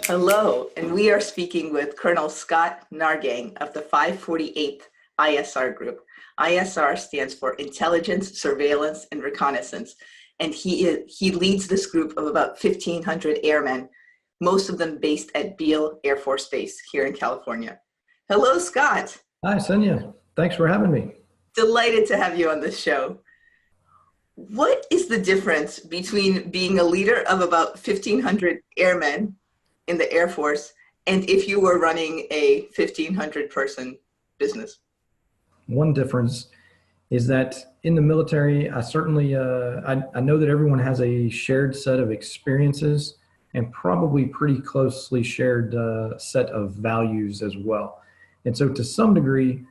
Hello, and we are speaking with Colonel Scott Nahrgang of the 548th ISR Group. ISR stands for Intelligence, Surveillance, and Reconnaissance, and he leads this group of about 1,500 airmen, most of them based at Beale Air Force Base here in California. Hello, Scott. Hi, Senia. Thanks for having me. Delighted to have you on this show. What is the difference between being a leader of about 1,500 airmen in the Air Force and if you were running a 1,500 person business? One difference is that in the military, I certainly, I know that everyone has a shared set of experiences and probably pretty closely shared set of values as well. And so to some degree,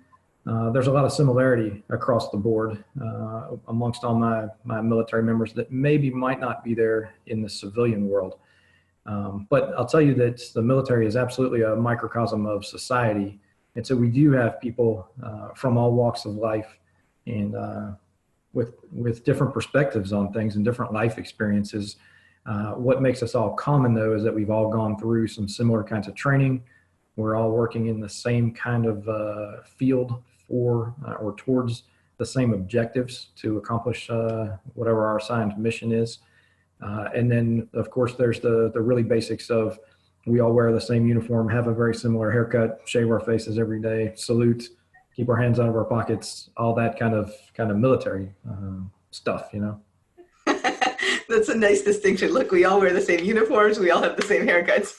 there's a lot of similarity across the board amongst all my military members that maybe might not be there in the civilian world. But I'll tell you that the military is absolutely a microcosm of society. And so we do have people from all walks of life and with different perspectives on things and different life experiences. What makes us all common, though, is that we've all gone through some similar kinds of training. We're all working in the same kind of field for or towards the same objectives to accomplish whatever our assigned mission is. And then, of course, there's the really basics of we all wear the same uniform, have a very similar haircut, shave our faces every day, salute, keep our hands out of our pockets, all that kind of military stuff, you know. That's a nice distinction. Look, we all wear the same uniforms. We all have the same haircuts.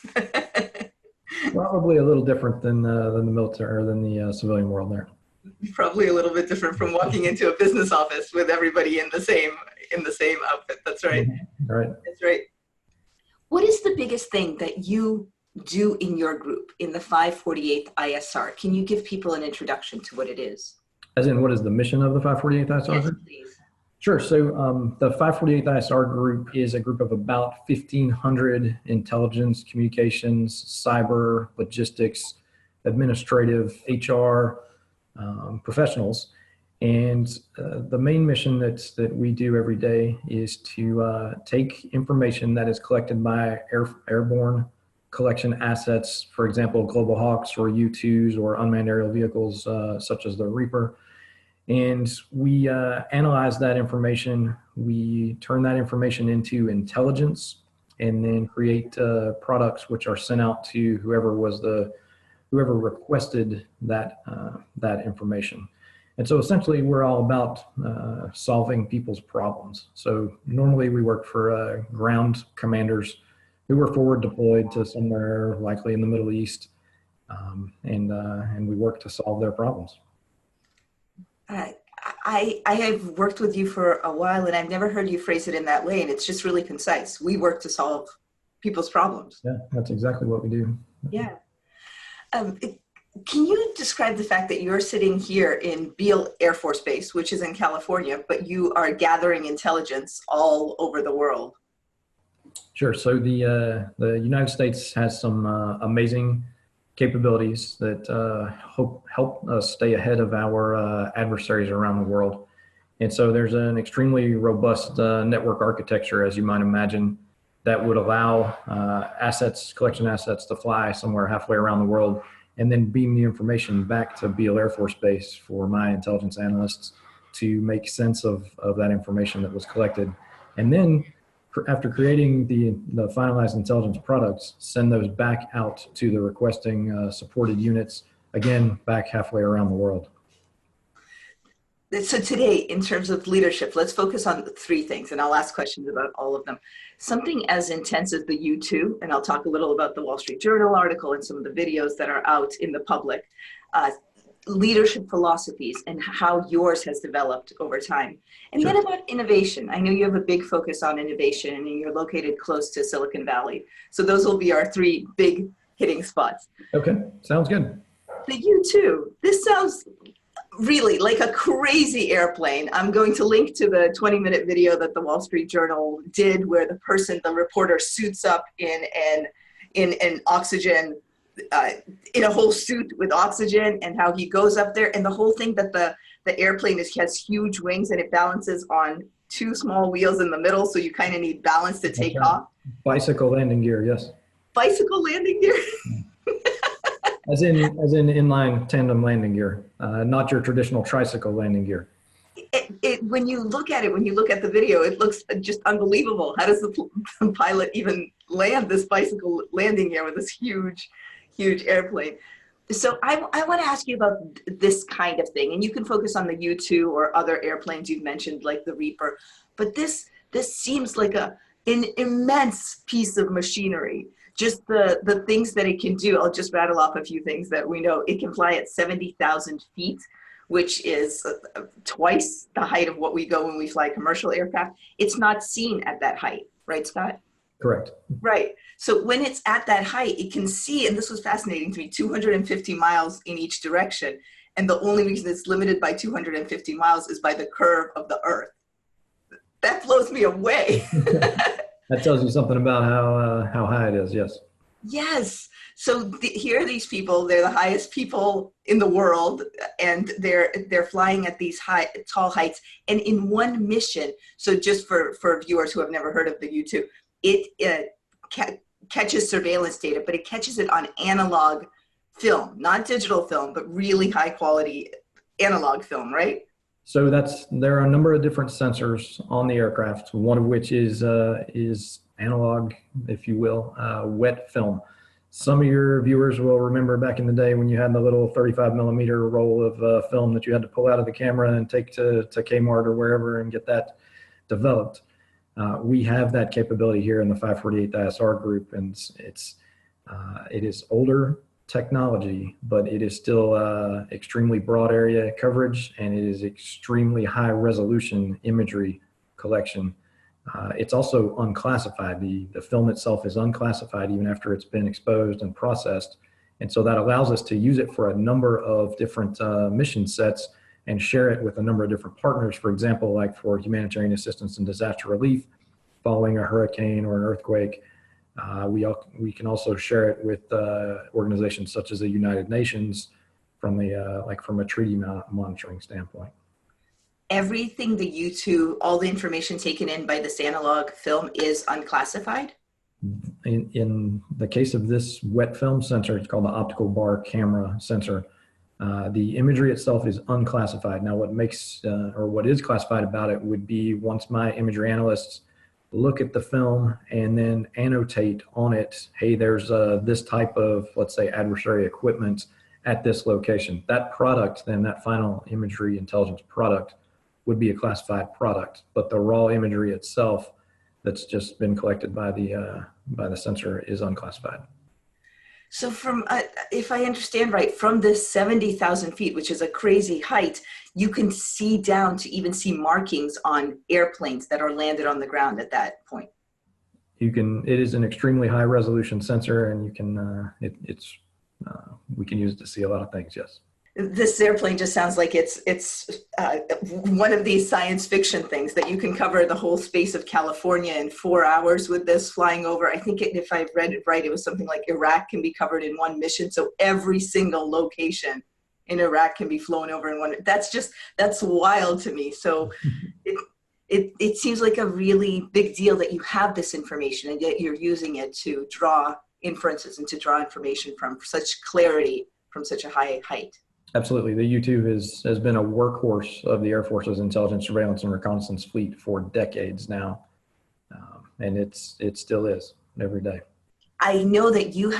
Probably a little different than the military or than the civilian world there. Probably a little bit different from walking into a business office with everybody in the same outfit. That's right. Right. That's right. What is the biggest thing that you do in your group in the 548th ISR? Can you give people an introduction to what it is? As in, what is the mission of the 548th ISR? Yes, please. Sure. So the 548th ISR group is a group of about 1,500 intelligence, communications, cyber, logistics, administrative, HR professionals. And the main mission that we do every day is to take information that is collected by airborne collection assets, for example, Global Hawks or U-2s or unmanned aerial vehicles such as the Reaper. And we analyze that information, we turn that information into intelligence, and then create products which are sent out to whoever requested that information. And so essentially we're all about solving people's problems. So normally we work for ground commanders who were forward deployed to somewhere likely in the Middle East, and we work to solve their problems. I have worked with you for a while, and I've never heard you phrase it in that way, and it's just really concise. We work to solve people's problems. Yeah, that's exactly what we do. Yeah. Can you describe the fact that you're sitting here in Beale Air Force Base, which is in California, but you are gathering intelligence all over the world? Sure. So the United States has some amazing capabilities that help us stay ahead of our adversaries around the world. And so there's an extremely robust network architecture, as you might imagine, that would allow collection assets to fly somewhere halfway around the world and then beam the information back to Beale Air Force Base for my intelligence analysts to make sense of that information that was collected. And then after creating the finalized intelligence products, send those back out to the requesting supported units, again, back halfway around the world. So today, in terms of leadership, let's focus on three things, and I'll ask questions about all of them. Something as intense as the U-2, and I'll talk a little about the Wall Street Journal article and some of the videos that are out in the public, leadership philosophies and how yours has developed over time. And Sure. Then about innovation. I know you have a big focus on innovation and you're located close to Silicon Valley. So those will be our three big hitting spots. Okay, sounds good. The U-2, this sounds really like a crazy airplane. I'm going to link to the 20-minute video that the Wall Street Journal did where the reporter suits up in an oxygen, in a whole suit with oxygen, and how he goes up there, and the whole thing that the airplane has huge wings and it balances on two small wheels in the middle, so you kind of need balance to take off. Bicycle landing gear, yes. bicycle landing gear? As in inline tandem landing gear, not your traditional tricycle landing gear. When you look at it, when you look at the video, it looks just unbelievable. How does the pilot even land this bicycle landing gear with this huge, huge airplane? So I want to ask you about this kind of thing, and you can focus on the U-2 or other airplanes you've mentioned, like the Reaper. But this seems like an immense piece of machinery. Just the things that it can do. I'll just rattle off a few things that we know. It can fly at 70,000 feet, which is twice the height of what we go when we fly commercial aircraft. It's not seen at that height, right, Scott? Correct. Right. So when it's at that height, it can see, and this was fascinating to me, 250 miles in each direction. And the only reason it's limited by 250 miles is by the curve of the Earth. That blows me away. That tells you something about how high it is, yes. Yes. So here are these people, they're the highest people in the world, and they're flying at these tall heights. And in one mission, so just for viewers who have never heard of the U-2, it catches surveillance data, but it catches it on analog film, not digital film, but really high quality analog film, right? So there are a number of different sensors on the aircraft, one of which is analog, if you will, wet film. Some of your viewers will remember back in the day when you had the little 35 millimeter roll of film that you had to pull out of the camera and take to Kmart or wherever and get that developed. We have that capability here in the 548th ISR group, and it is older technology, but it is still extremely broad area coverage, and it is extremely high resolution imagery collection. It's also unclassified. The film itself is unclassified even after it's been exposed and processed. And so that allows us to use it for a number of different mission sets and share it with a number of different partners. For example, like for humanitarian assistance and disaster relief following a hurricane or an earthquake. We can also share it with organizations such as the United Nations from a treaty monitoring standpoint. Everything the U-2, all the information taken in by this analog film is unclassified? In the case of this wet film sensor, it's called the optical bar camera sensor. The imagery itself is unclassified. Now what is classified about it would be once my imagery analysts look at the film and then annotate on it, hey, there's this type of, let's say, adversary equipment at this location. That product, then that final imagery intelligence product would be a classified product, but the raw imagery itself that's just been collected by the sensor is unclassified. So from, if I understand right, from this 70,000 feet, which is a crazy height, you can see down to even see markings on airplanes that are landed on the ground at that point. It is an extremely high resolution sensor, and you can, we can use it to see a lot of things, yes. This airplane just sounds like it's one of these science fiction things that you can cover the whole space of California in 4 hours with this flying over. I think if I read it right, it was something like Iraq can be covered in one mission. So every single location in Iraq can be flown over in one. That's wild to me. So it seems like a really big deal that you have this information and yet you're using it to draw inferences and to draw information from such clarity from such a high height. Absolutely. The U-2 has been a workhorse of the Air Force's intelligence, surveillance, and reconnaissance fleet for decades now. And it still is every day. I know that you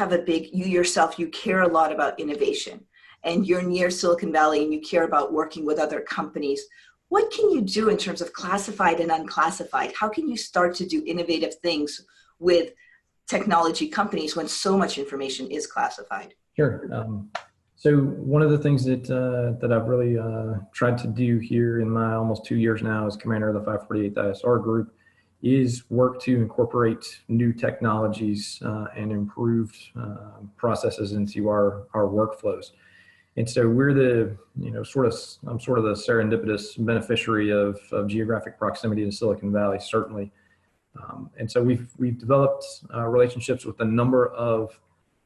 yourself, you care a lot about innovation, and you're near Silicon Valley and you care about working with other companies. What can you do in terms of classified and unclassified? How can you start to do innovative things with technology companies when so much information is classified? Sure. So one of the things that I've really tried to do here in my almost 2 years now as commander of the 548th ISR group is work to incorporate new technologies and improved processes into our workflows. And so we're I'm sort of the serendipitous beneficiary of geographic proximity to Silicon Valley, certainly. And so we've developed relationships with a number of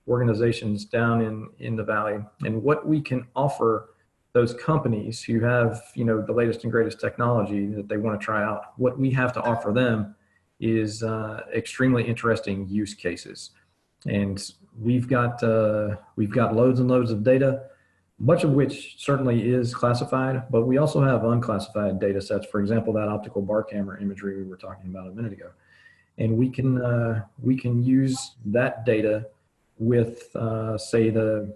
organizations down in the valley, and what we can offer those companies who have the latest and greatest technology that they want to try out, what we have to offer them is extremely interesting use cases. And we've got loads and loads of data, much of which certainly is classified, but we also have unclassified data sets. For example, that optical bar camera imagery we were talking about a minute ago. And we can use that data with, say, an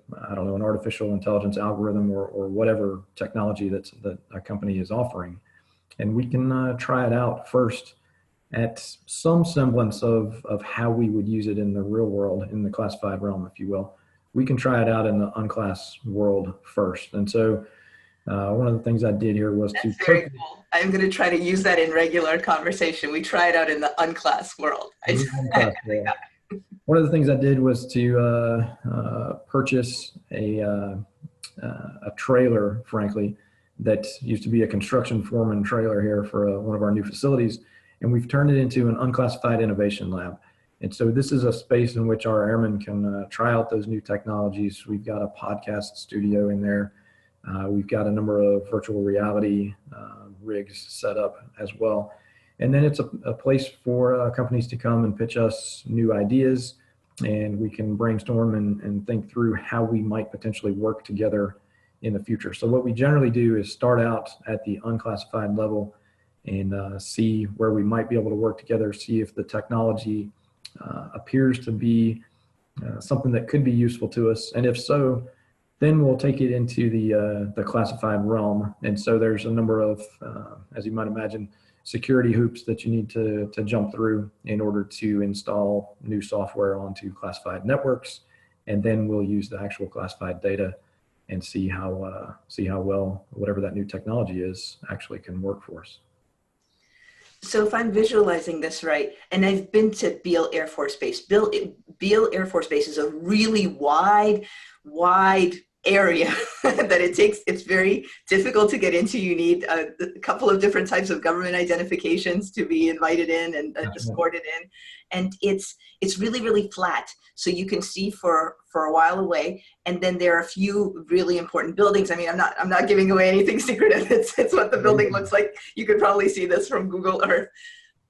artificial intelligence algorithm or whatever technology that a company is offering. And we can try it out first at some semblance of how we would use it in the real world, in the classified realm, if you will. We can try it out in the unclass world first. And so one of the things I did here was That's very cool. I'm going to try to use that in regular conversation. We try it out in the unclass world. One of the things I did was to purchase a trailer, frankly, that used to be a construction foreman trailer here for one of our new facilities. And we've turned it into an unclassified innovation lab. And so this is a space in which our airmen can try out those new technologies. We've got a podcast studio in there. We've got a number of virtual reality rigs set up as well. And then it's a place for companies to come and pitch us new ideas, and we can brainstorm and think through how we might potentially work together in the future. So what we generally do is start out at the unclassified level and see where we might be able to work together, see if the technology appears to be something that could be useful to us. And if so, then we'll take it into the classified realm. And so there's a number of, as you might imagine, security hoops that you need to jump through in order to install new software onto classified networks. And then we'll use the actual classified data and see how well whatever that new technology is actually can work for us. So if I'm visualizing this right, and I've been to Beale Air Force Base. Beale Air Force Base is a really wide area that it's very difficult to get into. You need a couple of different types of government identifications to be invited in and escorted in. And it's really, really flat. So you can see for a while away. And then there are a few really important buildings. I mean, I'm not giving away anything secretive. It's what the building looks like. You could probably see this from Google Earth.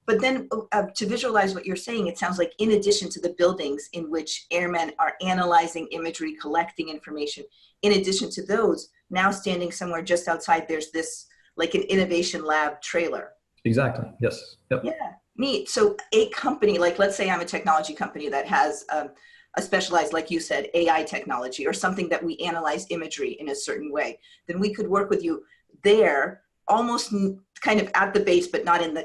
But then to visualize what you're saying, it sounds like in addition to the buildings in which airmen are analyzing imagery, collecting information, in addition to those, now standing somewhere just outside, there's this like an innovation lab trailer. Exactly. Yes. Yep. Yeah. Neat. So a company, like let's say I'm a technology company that has a specialized, like you said, AI technology or something that we analyze imagery in a certain way, then we could work with you there, almost kind of at the base, but not in the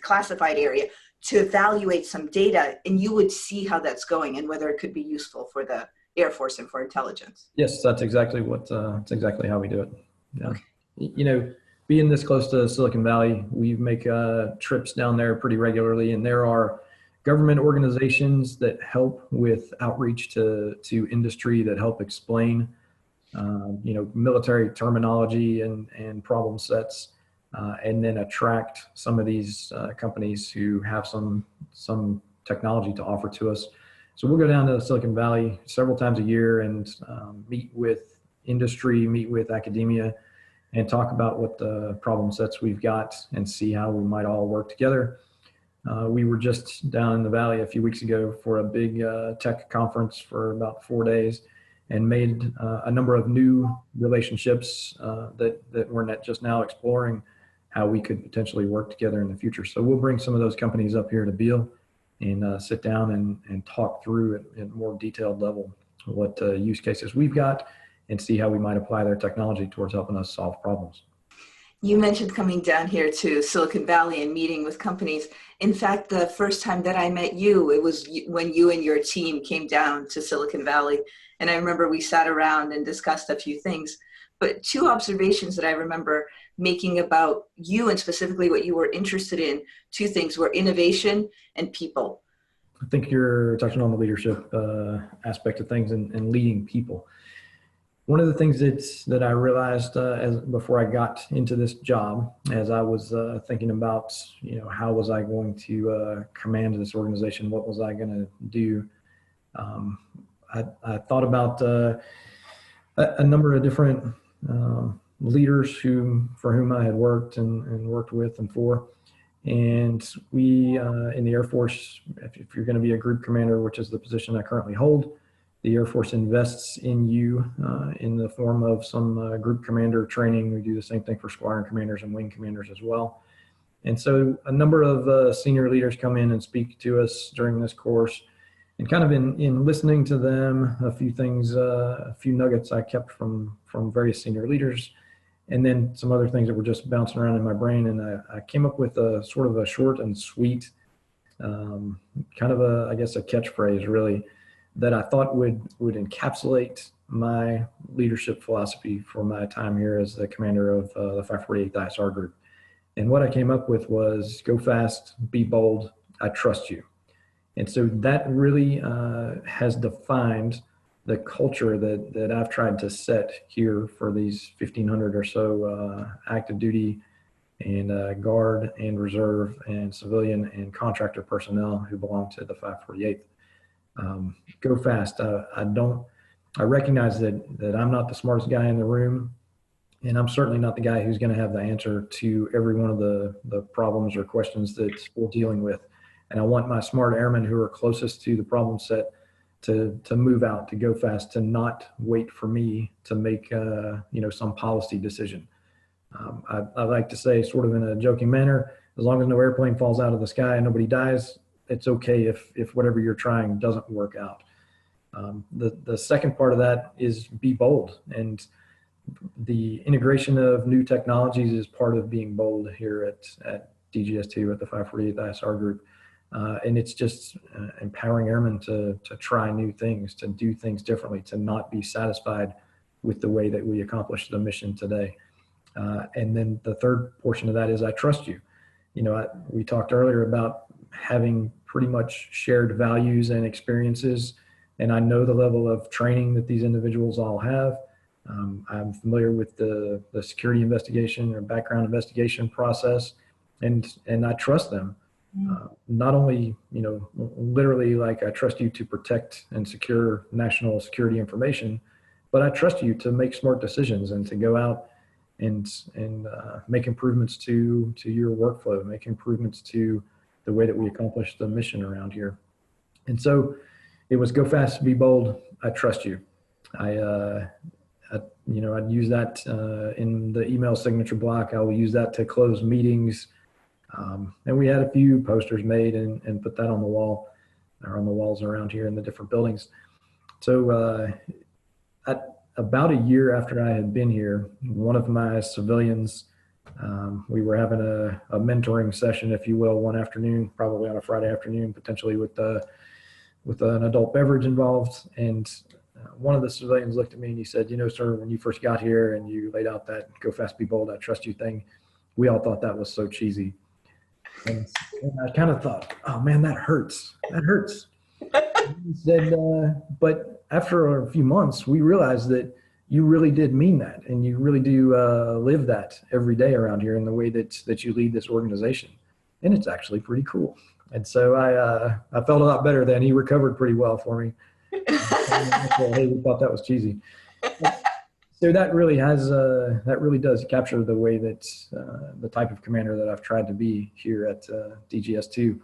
classified area, to evaluate some data, and you would see how that's going and whether it could be useful for the Air Force and for intelligence. Yes, that's exactly that's exactly how we do it. Yeah. Okay. You know, being this close to Silicon Valley, we make trips down there pretty regularly, and there are government organizations that help with outreach to industry, that help explain military terminology and problem sets, and then attract some of these companies who have some technology to offer to us. So we'll go down to Silicon Valley several times a year and meet with industry, meet with academia, and talk about what the problem sets we've got and see how we might all work together. We were just down in the Valley a few weeks ago for a big tech conference for about 4 days, and made a number of new relationships that we're just now exploring how we could potentially work together in the future. So we'll bring some of those companies up here to Beale and sit down and talk through at a more detailed level what use cases we've got and see how we might apply their technology towards helping us solve problems. You mentioned coming down here to Silicon Valley and meeting with companies. In fact, the first time that I met you, it was when you and your team came down to Silicon Valley. And I remember we sat around and discussed a few things. But two observations that I remember making about you and specifically what you were interested in, two things were innovation and people. I think you're touching on the leadership aspect of things and leading people. One of the things that I realized before I got into this job, as I was thinking about, how was I going to command this organization? What was I going to do? I thought about a number of different leaders for whom I had worked and worked with and for. And we, in the Air Force, if you're going to be a group commander, which is the position I currently hold, the Air Force invests in you in the form of some group commander training. We do the same thing for squadron commanders and wing commanders as well. And so a number of senior leaders come in and speak to us during this course. And kind of in listening to them, a few things, a few nuggets I kept from various senior leaders, and then some other things that were just bouncing around in my brain. And I came up with a sort of a short and sweet, kind of a, I guess, a catchphrase really, that I thought would encapsulate my leadership philosophy for my time here as the commander of the 548th ISR Group. And what I came up with was, go fast, be bold, I trust you. And so that really has defined the culture that I've tried to set here for these 1,500 or so active duty and guard and reserve and civilian and contractor personnel who belong to the 548th. Go fast. I recognize that I'm not the smartest guy in the room, and I'm certainly not the guy who's going to have the answer to every one of the problems or questions that we're dealing with. And I want my smart airmen who are closest to the problem set to move out, to go fast, to not wait for me to make some policy decision. I like to say, sort of in a joking manner, as long as no airplane falls out of the sky and nobody dies, it's okay if whatever you're trying doesn't work out. The second part of that is be bold, and the integration of new technologies is part of being bold here at DGS-2 at the 548th ISR Group. And it's just empowering airmen to try new things, to do things differently, to not be satisfied with the way that we accomplish the mission today. And then the third portion of that is I trust you. We talked earlier about having pretty much shared values and experiences, and I know the level of training that these individuals all have. I'm familiar with the security investigation or background investigation process, and I trust them. Not only, literally, like, I trust you to protect and secure national security information, but I trust you to make smart decisions and to go out and make improvements to your workflow, make improvements to the way that we accomplish the mission around here. And so it was go fast, be bold, I trust you. I'd use that in the email signature block. I will use that to close meetings. And we had a few posters made and put that on the wall, or on the walls around here in the different buildings. So about a year after I had been here, one of my civilians, we were having a mentoring session, if you will, one afternoon, probably on a Friday afternoon, potentially with an adult beverage involved. And one of the civilians looked at me and he said, sir, when you first got here and you laid out that go fast, be bold, I trust you thing, we all thought that was so cheesy. And I kind of thought, oh man, that hurts. That hurts. He said, but after a few months, we realized that you really did mean that, and you really do live that every day around here in the way that you lead this organization, and it's actually pretty cool. And so I felt a lot better then. He recovered pretty well for me. Hey, we thought that was cheesy. So that really does capture the way that the type of commander that I've tried to be here at DGS-2,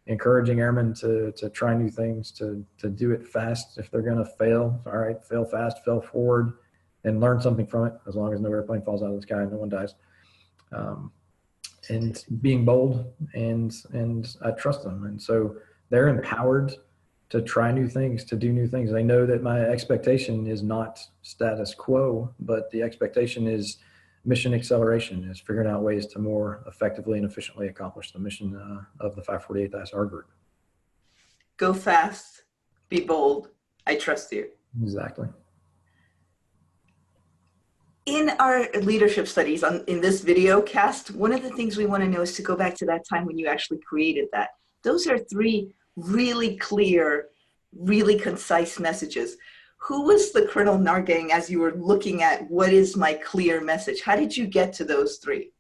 encouraging airmen to try new things, to do it fast. If they're going to fail, all right, fail fast, fail forward, and learn something from it, as long as no airplane falls out of the sky and no one dies. And being bold, and I trust them. And so they're empowered to try new things, to do new things. They know that my expectation is not status quo, but the expectation is mission acceleration, is figuring out ways to more effectively and efficiently accomplish the mission of the 548th ISR Group. Go fast, be bold, I trust you. Exactly. In our leadership studies in this video cast, one of the things we want to know is to go back to that time when you actually created that. Those are three really clear, really concise messages. Who was the Colonel Nahrgang as you were looking at what is my clear message? How did you get to those three?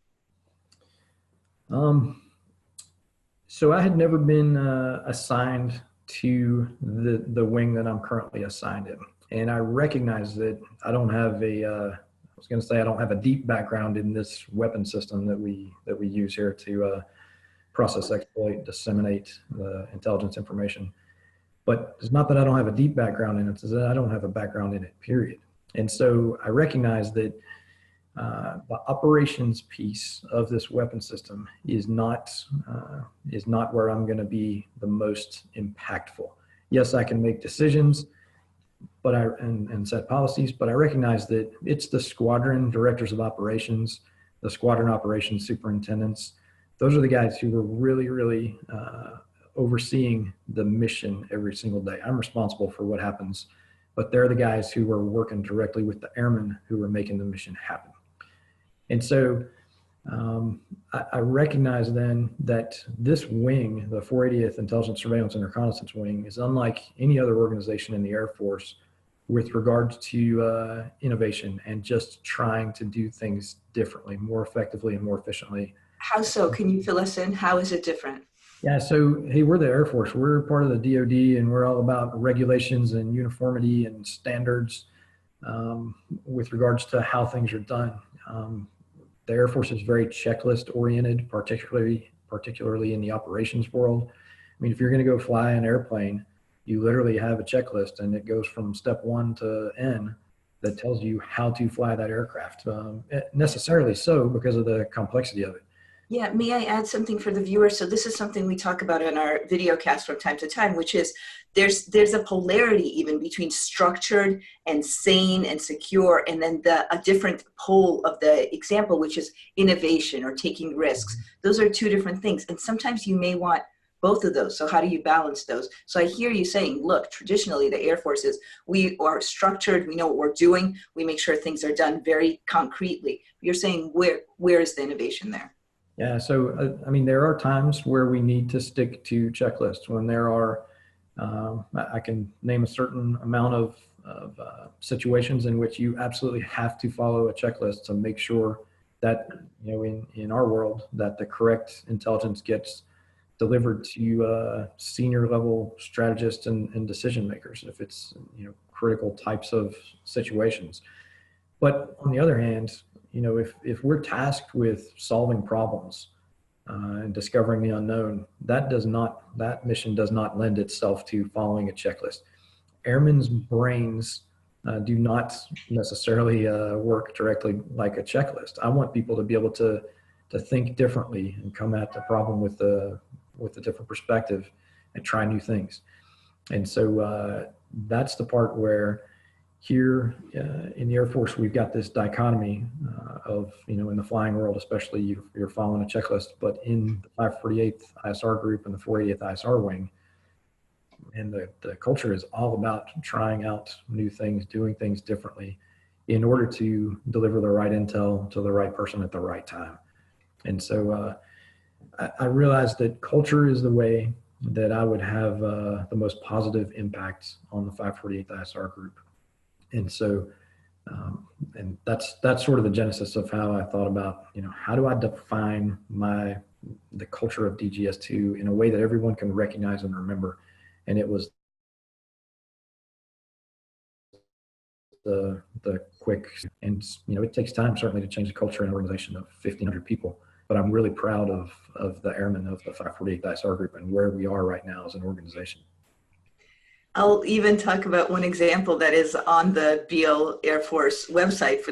So I had never been assigned to the wing that I'm currently assigned in. And I recognize that I don't have I don't have a deep background in this weapon system that we use here to process, exploit, disseminate the intelligence information. But it's not that I don't have a deep background in it, it's that I don't have a background in it, period. And so I recognize that the operations piece of this weapon system is not where I'm going to be the most impactful. Yes, I can make decisions, but and set policies, but I recognize that it's the squadron directors of operations, the squadron operations superintendents. Those are the guys who are really overseeing the mission every single day. I'm responsible for what happens, but they're the guys who are working directly with the airmen who are making the mission happen. And so I recognize then that this wing, the 480th Intelligence, Surveillance, and Reconnaissance Wing, is unlike any other organization in the Air Force with regards to innovation and just trying to do things differently, more effectively and more efficiently. How so? Can you fill us in? How is it different? Yeah, so hey, we're the Air Force. We're part of the DoD, and we're all about regulations and uniformity and standards with regards to how things are done. The Air Force is very checklist oriented, particularly in the operations world. I mean, if you're going to go fly an airplane, you literally have a checklist, and it goes from step 1 to N that tells you how to fly that aircraft. Necessarily so because of the complexity of it. Yeah, may I add something for the viewer? So this is something we talk about in our video cast from time to time, which is there's a polarity even between structured and sane and secure, and then a different pole of the example, which is innovation or taking risks. Those are two different things. And sometimes you may want both of those. So how do you balance those? So I hear you saying, look, traditionally the Air Force is, we are structured, we know what we're doing, we make sure things are done very concretely. You're saying where is the innovation there? Yeah, so I mean, there are times where we need to stick to checklists when there are, I can name a certain amount of situations in which you absolutely have to follow a checklist to make sure that, you know, in our world, that the correct intelligence gets delivered to senior level strategists and decision makers if it's, you know, critical types of situations. But on the other hand, you know, if we're tasked with solving problems and discovering the unknown, that mission does not lend itself to following a checklist. Airmen's brains do not necessarily work directly like a checklist. I want people to be able to think differently and come at the problem with a different perspective and try new things. And so that's the part where here in the Air Force, we've got this dichotomy of, you know, in the flying world, especially you're following a checklist, but in the 548th ISR group and the 480th ISR wing, and the culture is all about trying out new things, doing things differently in order to deliver the right intel to the right person at the right time. And so I realized that culture is the way that I would have the most positive impact on the 548th ISR group. And so, and that's sort of the genesis of how I thought about, you know, how do I define the culture of DGS-2 in a way that everyone can recognize and remember. And it was the quick, and, you know, it takes time certainly to change the culture in an organization of 1,500 people. But I'm really proud of the airmen of the 548th ISR group and where we are right now as an organization. I'll even talk about one example that is on the Beale Air Force website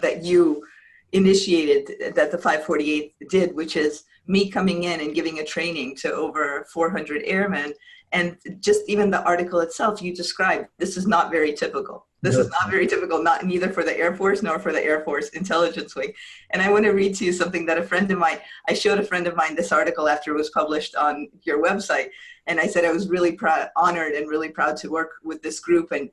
that you initiated, that the 548th did, which is me coming in and giving a training to over 400 airmen. And just even the article itself, you described, this is not very typical. This is not very typical, neither for the Air Force nor for the Air Force Intelligence Wing. And I want to read to you something that I showed a friend of mine this article after it was published on your website. And I said I was really honored and really proud to work with this group. And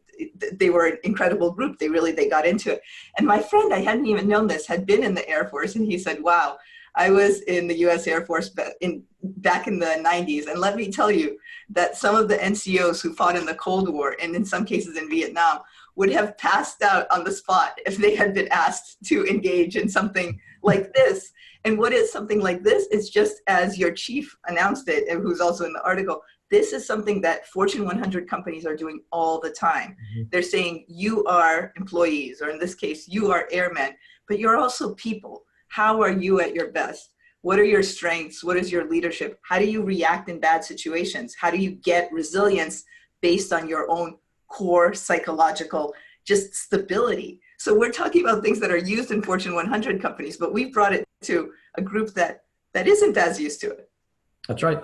they were an incredible group. They got into it. And my friend, I hadn't even known this, had been in the Air Force. And he said, wow, I was in the US Air Force back in the 90s. And let me tell you that some of the NCOs who fought in the Cold War, and in some cases in Vietnam, would have passed out on the spot if they had been asked to engage in something like this. And what is something like this? It's just as your chief announced it, and who's also in the article, this is something that Fortune 100 companies are doing all the time. Mm-hmm. They're saying you are employees, or in this case, you are airmen, but you're also people. How are you at your best? What are your strengths? What is your leadership? How do you react in bad situations? How do you get resilience based on your own core psychological just stability? So we're talking about things that are used in Fortune 100 companies, but we've brought it to a group that isn't as used to it. That's right.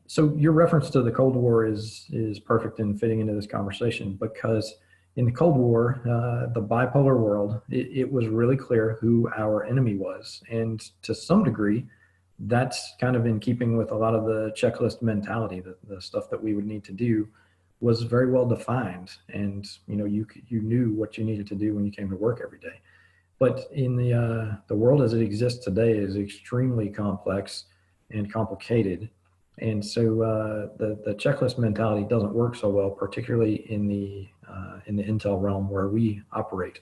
So your reference to the Cold War is perfect in fitting into this conversation, because in the Cold War, the bipolar world, it was really clear who our enemy was. And to some degree, that's kind of in keeping with a lot of the checklist mentality, the stuff that we would need to do was very well defined. And, you knew what you needed to do when you came to work every day. But in the world as it exists today is extremely complex and complicated. And so the checklist mentality doesn't work so well, particularly in the intel realm where we operate.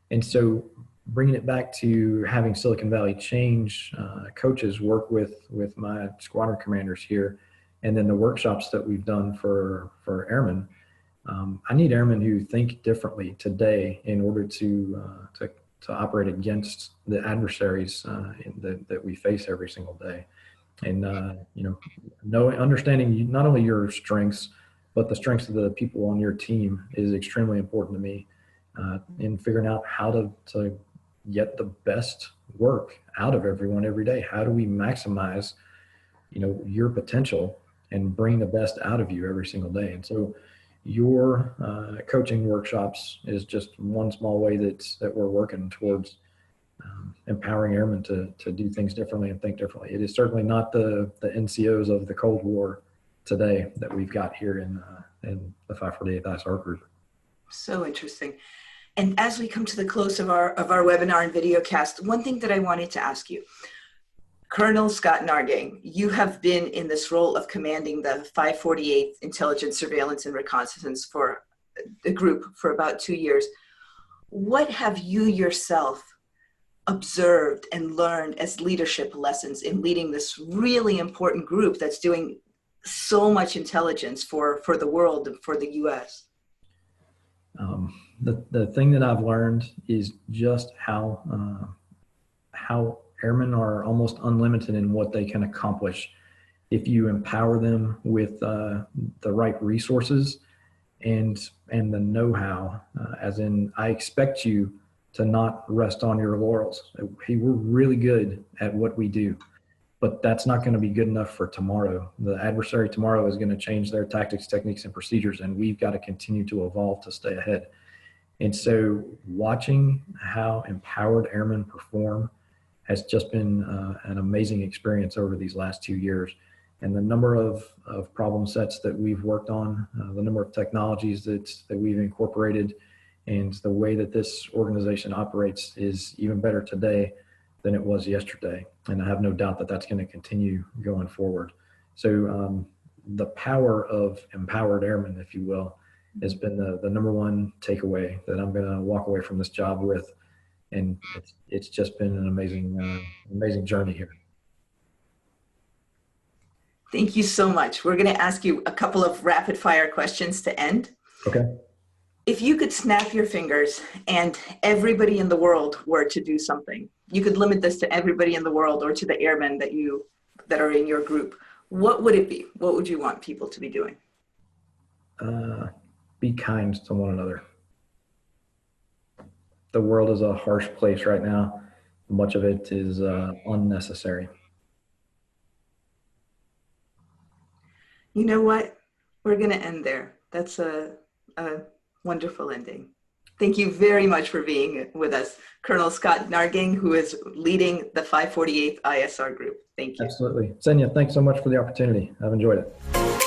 And so bringing it back to having Silicon Valley change coaches work with my squadron commanders here, and then the workshops that we've done for airmen, I need airmen who think differently today in order to operate against the adversaries that we face every single day. And, understanding not only your strengths, but the strengths of the people on your team is extremely important to me in figuring out how to get the best work out of everyone every day. How do we maximize, your potential and bring the best out of you every single day? And so your coaching workshops is just one small way that we're working towards empowering airmen to do things differently and think differently. It is certainly not the NCOs of the Cold War today that we've got here in the 548th ISR group. So interesting. And as we come to the close of our webinar and video cast, one thing that I wanted to ask you, Colonel Scott Nahrgang, you have been in this role of commanding the 548th Intelligence, Surveillance, and Reconnaissance for the group for about 2 years. What have you yourself observed and learned as leadership lessons in leading this really important group that's doing so much intelligence for the world and for the U.S.? The thing that I've learned is just how airmen are almost unlimited in what they can accomplish if you empower them with the right resources and the know-how. As in, I expect you to not rest on your laurels. Hey, we're really good at what we do, but that's not going to be good enough for tomorrow. The adversary tomorrow is going to change their tactics, techniques, and procedures, and we've got to continue to evolve to stay ahead. And so watching how empowered airmen perform has just been an amazing experience over these last 2 years. And the number of problem sets that we've worked on, the number of technologies that we've incorporated, and the way that this organization operates is even better today than it was yesterday. And I have no doubt that that's going to continue going forward. So the power of empowered airmen, if you will, has been the number one takeaway that I'm going to walk away from this job with. And it's just been an amazing journey here. Thank you so much. We're going to ask you a couple of rapid fire questions to end. Okay. If you could snap your fingers and everybody in the world were to do something, you could limit this to everybody in the world or to the airmen that are in your group, what would it be? What would you want people to be doing? Be kind to one another. The world is a harsh place right now. Much of it is unnecessary. You know what? We're going to end there. That's a wonderful ending. Thank you very much for being with us, Colonel Scott Nahrgang, who is leading the 548th ISR group. Thank you. Absolutely. Senia, thanks so much for the opportunity. I've enjoyed it.